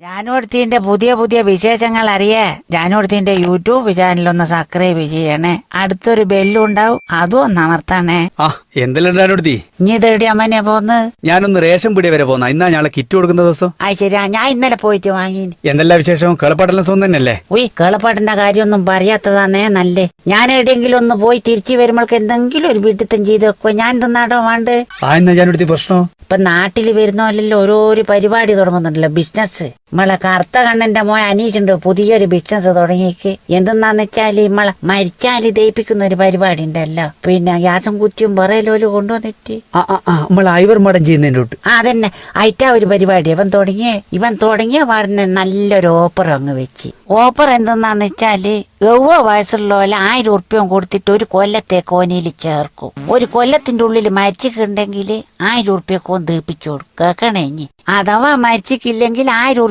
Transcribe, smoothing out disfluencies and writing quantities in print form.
ജാനുവടുത്തിന്റെ പുതിയ പുതിയ വിശേഷങ്ങൾ അറിയേ ജാനുവടുത്തിന്റെ യൂട്യൂബ് ചാനലൊന്ന് സബ്സ്ക്രൈബ് ചെയ്യണേ. അടുത്തൊരു ബെല്ലുണ്ടാവും, അതും ഒന്ന് അമർത്തണേ. ആ എന്തെല്ലാം ജാനുവടുത്തി? ഇനി ഇതേടി അമ്മനെ പോന്ന്? ഞാനൊന്ന് റേഷൻ പിടി വരെ പോന്ന. ഇന്നാ ഞങ്ങളെ കിറ്റ് കൊടുക്കുന്ന ദിവസം. ആ ശരിയാ, ഞാൻ ഇന്നലെ പോയിട്ട് വാങ്ങി. എന്തെല്ലാം വിശേഷം? കേളപ്പാടെല്ലാം സ്വന്തം തന്നെയല്ലേ? ഉയ്, കേളപ്പാട്ടിന്റെ കാര്യമൊന്നും പറയാത്തതാന്നേ നല്ലേ. ഞാൻ എവിടെയെങ്കിലും ഒന്ന് പോയി തിരിച്ചു വരുമ്പോൾക്ക് എന്തെങ്കിലും ഒരു വീട്ടിത്തം ചെയ്ത് വെക്കോ. ഞാൻ തിന്നാടോ വേണ്ട? ആ എന്നാ ജാനുവടുത്തി പ്രശ്നം? ഇപ്പൊ നാട്ടിൽ വരുന്നല്ലോ ഓരോരോ പരിപാടി തുടങ്ങുന്നുണ്ടല്ലോ, ബിസിനസ്. നമ്മളെ കറുത്ത കണ്ണന്റെ മോൻ അനീഷുണ്ട് പുതിയൊരു ബിസിനസ് തുടങ്ങിയേക്ക്. എന്തെന്നാന്ന് വെച്ചാല് നമ്മളെ മരിച്ചാല് ദയിപ്പിക്കുന്ന ഒരു പരിപാടി ഉണ്ടല്ലോ, പിന്നെ ഗ്യാസും കുറ്റിയും വിറയിലോല് കൊണ്ടുവന്നിട്ട് നമ്മൾ ഐവർ മടം ചെയ്യുന്നതിന്റെ തൊട്ട് അതന്നെ അയറ്റാ ഒരു പരിപാടി ഇവൻ തുടങ്ങിയ പാടുന്ന നല്ലൊരു ഓഫർ അങ്ങ് വെച്ച്. ഓഫർ എന്തെന്നാന്ന് വെച്ചാല് 70 വയസ്സുള്ള പോലെ 1000 ഉറുപ്പ്യം കൊടുത്തിട്ട് ഒരു കൊല്ലത്തെ കോനിയിൽ ചേർക്കും. ഒരു കൊല്ലത്തിന്റെ ഉള്ളിൽ മരിച്ചിട്ടുണ്ടെങ്കിൽ 1000 ഉറുപ്പ്യക്കോൻ ദീപിച്ചു കൊടുക്കും. കേക്കണേ, ഇനി അഥവാ മരിച്ചിട്ടില്ലെങ്കിൽ 1000